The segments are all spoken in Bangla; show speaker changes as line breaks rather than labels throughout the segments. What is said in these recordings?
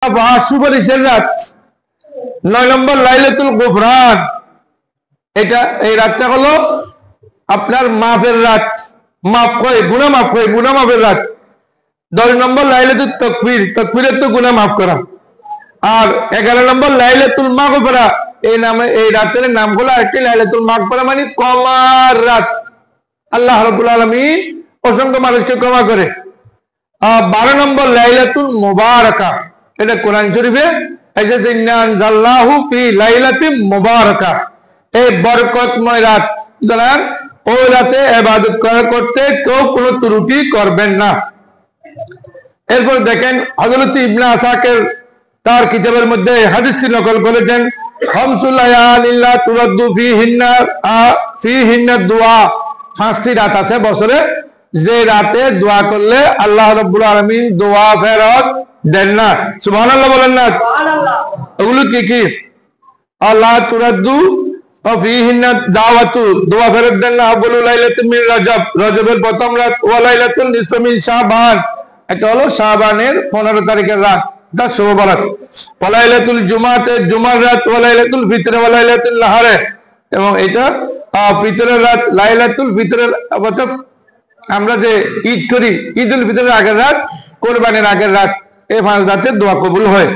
সুপারিশের রাত। 9 নম্বর লাইলাতুল গুফরান, এটা এই রাতটা হলো আপনার মাফের রাত, মাফ হয় গুনাহ মাফ হয়, গুনাহ মাফের রাত। 10 নম্বর লাইলাতুল তাকফির, তাকফিরের তো গুনাহ মাফ করা। আর 11 নম্বর লাইলাতুল মাগফিরা, এই নামে এই রাতের নাম হলো আরেকটি লাইলাতুল মাগফিরা, মানে ক্ষমার রাত। আল্লাহ রাব্বুল আলামিন অসংখ্য মানুষকে ক্ষমা করে। 12 নম্বর লাইলাতুল মুবারাকা, এটা কোরআন শরীফে এসেছে, ইন্না আনজালনাহু ফি লাইলাতিন মুবারাকা, এই বরকতময় রাত। সুতরাং ওই রাতে ইবাদত করতে কেউ কোনো ত্রুটি করবেন না। এরপর দেখেন হযরত ইবনে আসাকির তার কিতাবের মধ্যে হাদিসটি নকল করেছেন, খামসুল লায়ালিল্লা তুরাদ্দু ফিহিন্না দুআ, 5টি রাত আছে বছরে যে রাতে দোয়া করলে আল্লাহ রাব্বুল আলামিন দোয়া ফেরত দেন না। সুবহানাল্লাহ বলেন না। ওগুলো কি কি? আল্লাহ তুরাদ্দু ফিহিন্না দাওয়াতু, দোয়া ফেরত দেন না। আবুল লাইলাতুল মিন রজব, রজবের প্রথম রাত। ওয়া লাইলাতুল নিসফি মিন শাবান, এটা হলো শাবানের 15 তারিখের রাত, তা শুভ রাত। ওয়া লাইলাতুল জুমাতে, জুমার রাত। ওয়া লাইলাতুল ফিতরে ওয়া লাইলাতুল নাহারে, এবং এটা ফিতরের রাত। লাইলাতুল ফিতরের অর্থাৎ আমরা যে ঈদ করি, ঈদুল ফিতরের আগের রাত, কোরবানির আগের রাত, এই 5 রাতের দোয়া কবুল হয়।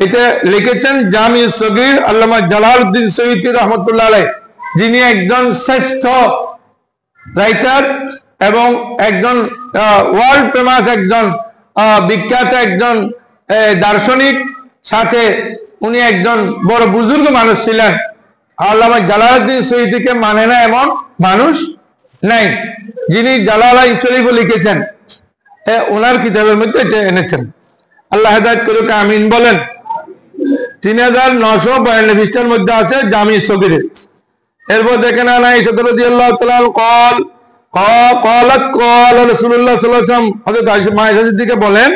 এটা লিখেছেন জামি সগীর আল্লামা জালালউদ্দিন সৈয়দী রহমাতুল্লাহ আলাইহি, যিনি একজন শ্রেষ্ঠ রাইটার এবং একজন ওয়ার্ল্ড ফেমাস একজন বিখ্যাত একজন দার্শনিক, সাথে উনি একজন বড় বুজুর্গ মানুষ ছিলেন। আল্লামা জালালউদ্দিন সৈয়দীকে মানে না এমন মানুষ নাই, যিনি জালালাইন শরীফ লিখেছেন, ওনার কিতাবের মধ্যে এটা এনেছেন। আল্লাহ হেদায়েত করুক, আমিন বলেন। 3952 পৃষ্ঠার মধ্যে আছে জামি সগীরে। এরপর দেখেন আয়েশা রাদিয়াল্লাহু তাআলা قال রাসূলুল্লাহ সাল্লাল্লাহু আলাইহি ওয়াসাল্লাম, হযরত আয়েশা সিদ্দিকা বলেন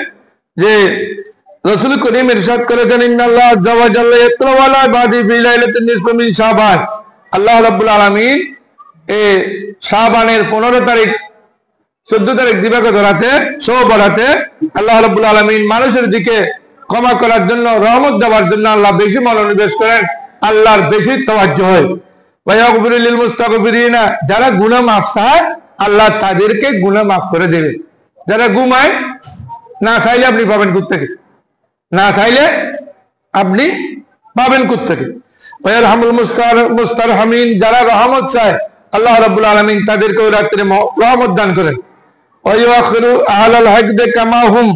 যে রাসূল করিম ইরশাদ করেছেন, ইন্নাল্লাহ আযজা ওয়া জাল্লা ইয়াতলা ওয়ালা বাদি ফি লাইলাতিন নিসফি মিন শাবান, আল্লাহ রাব্বুল আলামিন এই শাবানের 15 তারিখ 14 তারিখ দিবাগত রাতে, শুভ রাতে আল্লাহ রাব্বুল আলামিন মানুষের দিকে ক্ষমা করার জন্য, রহমত দেওয়ার জন্য আল্লাহ বেশি মনোনিবেশ করেন, আল্লাহর বেশি তাওয়াজ্জুহ হয়। ওয়া ইয়াগফিরু লিল মুস্তাগফিরিনা, যারা গুনাহ মাফ চায় আল্লাহ তাদেরকে গুনাহ মাফ করে দেবে। যারা ঘুমায় না চাইলে আপনি পাবেন কোত্থেকে? না চাইলে আপনি পাবেন কোত্থেকে? ওয়া ইয়ারহামুল মুস্তারহামিন, যারা রহমত চায় আল্লাহ রাব্বুল আলামিন তাদেরকে ওই রাতে রহমত দান করেন। ওয়া ইউআখিরু আহলাল হাকদি কামা হুম,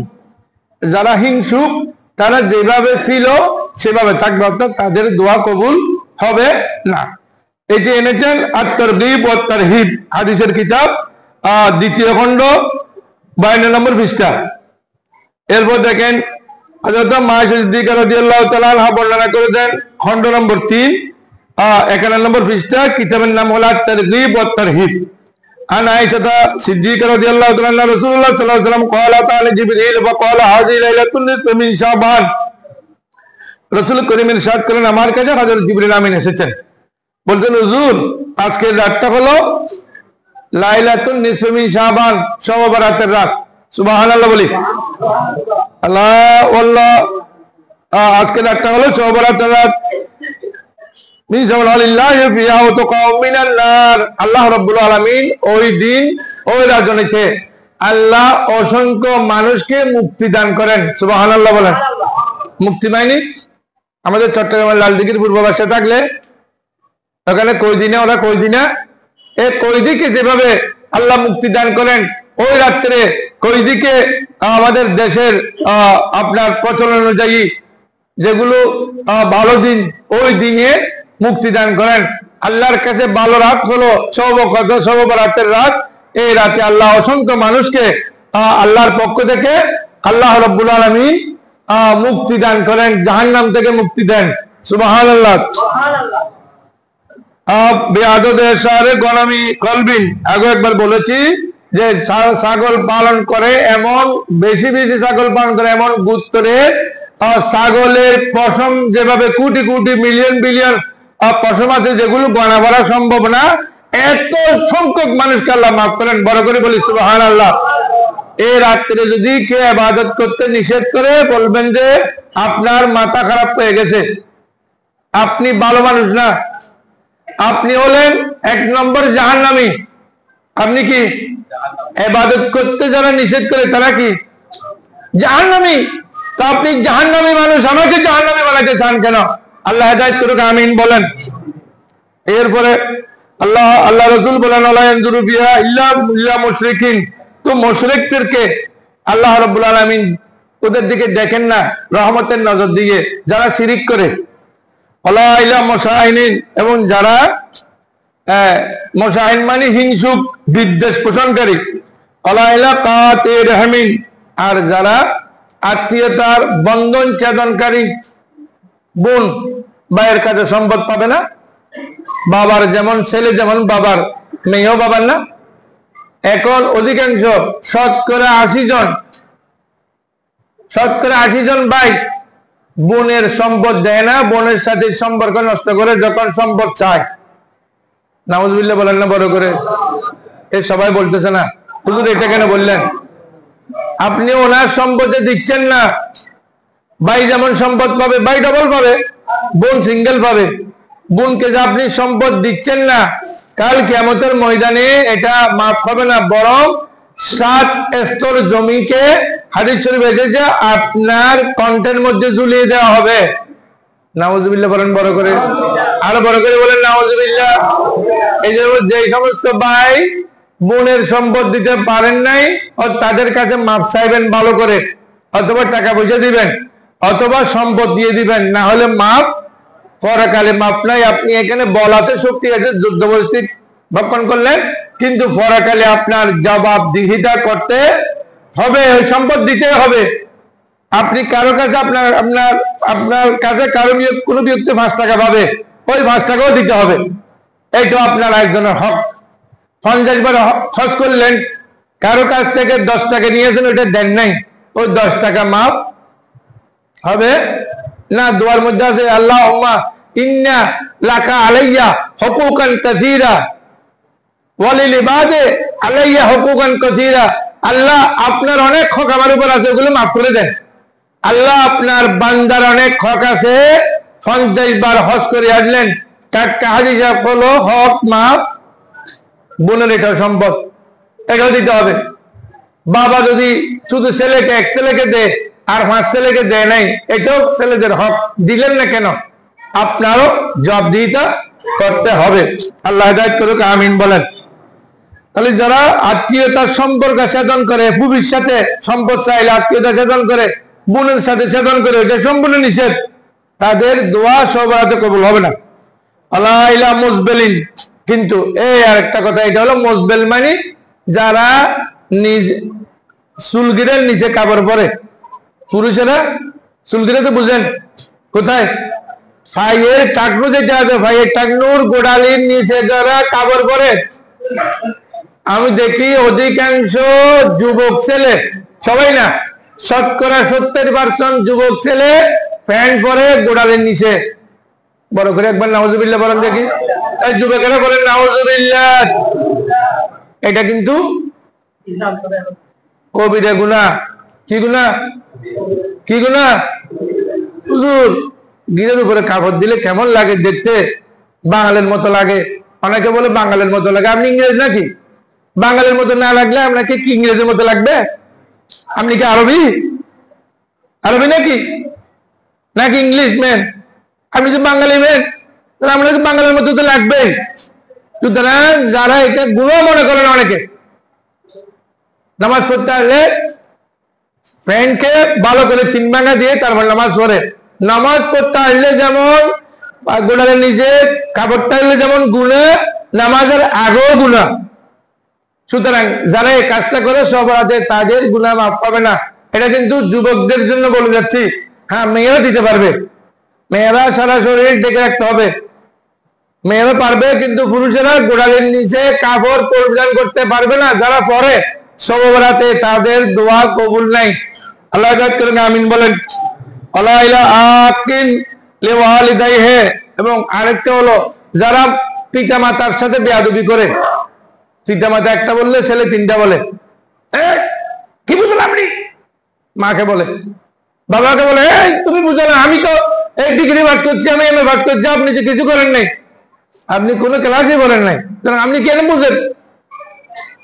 যারা হিংসুক তারা যেভাবে ছিল সেভাবে থাকবে, অর্থাৎ তাদের দোয়া কবুল হবে না। এটি এনেছেন আত-তারগীব ওয়াত তারহিব, হাদিসের কিতাব, 2য় খণ্ড 52 নম্বর পৃষ্ঠা। এরপর দেখেন হযরত আয়েশা সিদ্দিকা রাদিয়াল্লাহু তাআলা আনহা বর্ণনা করেছেন, খণ্ড নম্বর 3, 51 নম্বর পৃষ্ঠা, কিতাবের নাম হলো আত-তারগীব ওয়াত তারহিব। আন আয়েশা সিদ্দিকা রাদিয়াল্লাহু তাআলা আনহা রাসূলুল্লাহ সাল্লাল্লাহু আলাইহি ওয়াসাল্লাম ক্বালা তাআলা জিবরিল ওয়া ক্বালা হাযিহি লাইলাতুন নিসফি মিন শাবান, রাসূল করিম ইরশাদ করেন, আমার কাছে হযরত জিবরিল আমিন এসেছেন, বলতেন, হুজুর আজকের রাতটা হলো লাইলাতুন নিসফি মিন শাবান, শুভ রাতের রাত। সুবহানাল্লাহ বলি। আল্লাহ আল্লাহ, আজকের রাতটা হলো শুভ রাতের রাত। মিন শাওয়ালিল্লাহি ফিহা ওয়া তুকাউ মিনান নার, আল্লাহ রাব্বুল আলামিন ওই দিন ওই রাজনীতে আল্লাহ অসংখ্য মানুষকে মুক্তি দান করেন। সুবহানাল্লাহ বলেন। মুক্তি বাহিনী আমাদের চট্টগ্রামের লালদিঘির পূর্ব পাশে থাকলে ওখানে কয়দিনে ওরা কয়দিনা এই কয়দিকে যেভাবে আল্লাহ মুক্তি দান করেন, ওই রাত্রে কয়দিকে আমাদের দেশের আপনার প্রচলন অনুযায়ী যেগুলো ভালো দিন, ওই দিনে মুক্তি দান করেন। আল্লাহর কাছে ভালো রাত হলো শুভ রাতের রাত। এই রাতে আল্লাহ অসংখ্য মানুষকে আল্লাহর পক্ষ থেকে আল্লাহ রাব্বুল আলামিন মুক্তি দান করেন, জাহান্নাম থেকে মুক্তি দেন। সুবহানাল্লাহ। আগে একবার বলেছি যে ছাগল পালন করে এমন বেশি বেশি ছাগল পালন করে এমন গুত্তরে ছাগলের পশম যেভাবে কোটি কোটি মিলিয়ন বিলিয়ন পশম আছে, যেগুলো গণা বলা সম্ভব না, এত সংখ্যক মানুষকে আল্লাহ মাফ করেন। বড় করে বলি সুবহানাল্লাহ। এই রাত্রে যদি কেউ ইবাদত করতে নিষেধ করে বলবেন যে আপনার মাথা খারাপ হয়ে গেছে, আপনি ভালো মানুষ না, আপনি হলেন 1 নম্বর জাহান্নামী। আপনি কি ইবাদত করতে যারা নিষেধ করে তারা কি জাহান্নামী? তো আপনি জাহান্নামী মানুষ, আমাকে জাহান্নামী বানাতে চান কেন? আল্লাহ হেদায়েত করুক, আমিন বলেন। এরপরে আল্লাহ রাসূল বলেন আলা ইয়ানজুরু বিহা ইল্লা মুশরিকিন। তো মুশরিকদেরকে আল্লাহ রাব্বুল আলামিন ওদের দিকে দেখেন না রহমতের নজর দিয়ে, যারা শিরিক করে। আলা ইলা মুশাহিনিন, এবং যারা মুশাহিন মানে হিংসুক, বিদ্বেষ পোষণকারী। আলা ইলা কাতির রহমিন, আর যারা আত্মীয়তার বন্ধন ছেদনকারী। বোন ভাইয়ের কাছে সম্পদ পাবে না, বাবার যেমন ছেলে যেমন বাবার মেয়েও বাবার না। এখন অধিকাংশ শতকরা 80 জন ভাই বোনের সম্পদ দেয় না, বোনের সাথে সম্পর্ক নষ্ট করে যখন সম্পদ চায়। নাউজুবিল্লাহ বলেন না বড় করে। এ সবাই বলতেছে না, হুজুর এটা কেন বললেন? আপনি ওনার সম্পদে দিচ্ছেন না। ভাই যেমন সম্পদ পাবে ভাই ডবল পাবে, বোন সিঙ্গেল পাবে। বোনকে যে আপনি সম্পদ দিচ্ছেন না, কাল কিয়ামতের ময়দানে এটা মাফ হবে না, বরং 7 স্তর জমিকে হাদিস শরীফে এসেছে আপনার কণ্ঠের মধ্যে ঝুলিয়ে দেওয়া হবে। নাউজুবিল্লাহ বলেন বড় করে, আরো বড় করে বলেন নাউজুবিল্লাহ। এই যে সমস্ত ভাই বোনের সম্পদ দিতে পারেন নাই, ও তাদের কাছে মাপ চাইবেন ভালো করে, অথবা টাকা পয়সা দিবেন, অথবা সম্পদ দিয়ে দিবেন, না হলে মাপ পরকালে মাপ নাই। আপনি এখানে বল আছে, শক্তি আছে, যুদ্ধ পরিস্থিতি ভক্ষণ করলেন, কিন্তু পরকালে আপনার জবাবদিহিতা করতে হবে, ওই সম্পদ দিতে হবে। আপনি কারো কাছে আপনার কাছে কারো কোনো ব্যক্তি 5 টাকা পাবে, ওই 5 টাকাও দিতে হবে। এইটা আপনার একজনের হক। 50 বার খরচ করলেন, কারো কাছ থেকে 10 টাকা নিয়েছেন, ওইটা দেন নাই, ওই 10 টাকা মাফ হবে না। দোয়ার মধ্যে আছে আল্লাহুম্মা ইন্না লাকা আলাইয়া হুকুকান কাসীরা ওয়ালিল ইবাদি আলাইয়া হুকুকান কাসীরা। আল্লাহ আপনার অনেক হক আমার উপর আছে, ওগুলো মাফ করে দেন। আল্লাহ আপনার বান্দার অনেক হক আছে। 50 বার হজ করে আসলেন, টাটকা হাদিস হলো হক মাফ। বোনের এটাও সম্পদ, এটাও দিতে হবে। বাবা যদি শুধু এক ছেলেকে দেয় আর 5 ছেলেকে দেয় নাই, এটাও ছেলেদের হক, দিলেন না কেন? আপনারও জবাবদিহিতা করতে হবে। আল্লাহ হেদায়েত করুক, আমিন বলেন। তাহলে যারা আত্মীয়তার সম্পর্ক ছেদন করে, ফুফির সাথে সম্পদ চাইলে আত্মীয়তা ছেদন করে, বোনের সাথে ছেদন করে, এটা সম্পূর্ণ নিষেধ। তাদের দোয়া সবার কবুল হবে না। আল্লাহ ইলা মুজবেলিন, কিন্তু এই আর একটা কথা, এটা হলো মুজবেল মানে যারা চুলগিরের নিচে কাপড় পরে। পুরুষেরা চুলগিরে তো বুঝেন কোথায়? ফাইয়ের টাকনু যেটা আছে, ফাইয়ের টাকনুর গোড়ালির নিচে যারা কাপড় পরে, আমি দেখি অধিকাংশ যুবক ছেলে, সবাই না, শতকরা 70% যুবক ছেলে প্যান্ট পরে গোড়ালির নিচে। বড় করে একবার নাউজুবিল্লাহ বলেন দেখি। এই যুবকেরা বলেন নাউজুবিল্লাহ। এটা কিন্তু কবিরা গুনাহ। কি গুনাহ? কি গুনাহ? হুজুর গিরের উপরে কাপড় দিলে কেমন লাগে দেখতে? বাঙালির মতো লাগে। অনেকে বলে বাঙালির মতো লাগে। আপনি ইংরেজ নাকি? বাঙালির মতো না লাগলে আপনাকে কি ইংরেজের মতো লাগবে? আপনি কি আরবি নাকি নাকি ইংলিশ ম্যান? আপনি তো বাঙালি ম্যান, তাহলে আপনাকে বাঙালির মতো তো লাগবেই। সুতরাং যারা এটা গুনাহ মনে করেন, অনেকে নামাজ পড়তে আসলে প্যান্টকে ভালো করে 3 ভাঙা দিয়ে তারপর নামাজ পড়ে। নামাজ পড়তে আসলে যেমন গোড়ালের নিচে কাপড়টা আসলে যেমন গুনাহ, নামাজের আগেও গুনাহ। সুতরাং যারা এই কাজটা করে সবাই তাদের গুনাহ মাফ পাবে না। এটা কিন্তু যুবকদের জন্য বলে যাচ্ছি। হ্যাঁ, মেয়েরা দিতে পারবে, মেয়েরা সারা শরীর ঢেকে রাখতে হবে, মেয়েরা পারবে, কিন্তু পুরুষেরা গোড়ালির নিচে কাপড় পরিধান করতে পারবে না। যারা পরে সবরাতে তাদের দোয়া কবুল নাই। আল্লাহ হেদায়েত করেন, আমিন বলেন। আল্লাহ ইলা আকিন লিওয়ালিদাইহি, এবং আরেকটা হলো যারা পিতা মাতার সাথে বেয়াদবি করে। পিতা মাতা একটা বললে ছেলে 3টা বলে। কি বুঝলেন আপনি? মাকে বলে, বাবাকে বলে, এই তুমি বুঝো না, আমি তো এই ডিগ্রি পাস করছি, আমি এমএ পাস করছি, আপনি তো কিছু করেন নাই, আপনি কোনো ক্লাসই বলেন নাই, আপনি কেন বুঝেন?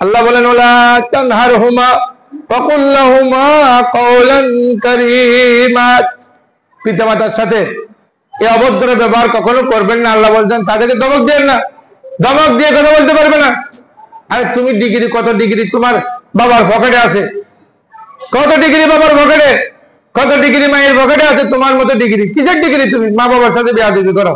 আল্লাহ বলেন, ওলা তানহারহুমা ওয়াকুল লাহুমা কাওলান কারীমা। পিতামাতার সাথে এই অভদ্র ব্যবহার কখনো করবেন না। আল্লাহ বলছেন তাদেরকে ধমক দেন না, ধমক দিয়ে কথা বলতে পারবে না। আরে তুমি ডিগ্রি, কত ডিগ্রি তোমার বাবার পকেটে আছে, কত ডিগ্রি বাবার পকেটে, কত ডিগ্রি মায়ের পকেটে আছে, তোমার মতো ডিগ্রি কিসের ডিগ্রি? তুমি মা বাবার সাথে বেয়াদবি করো।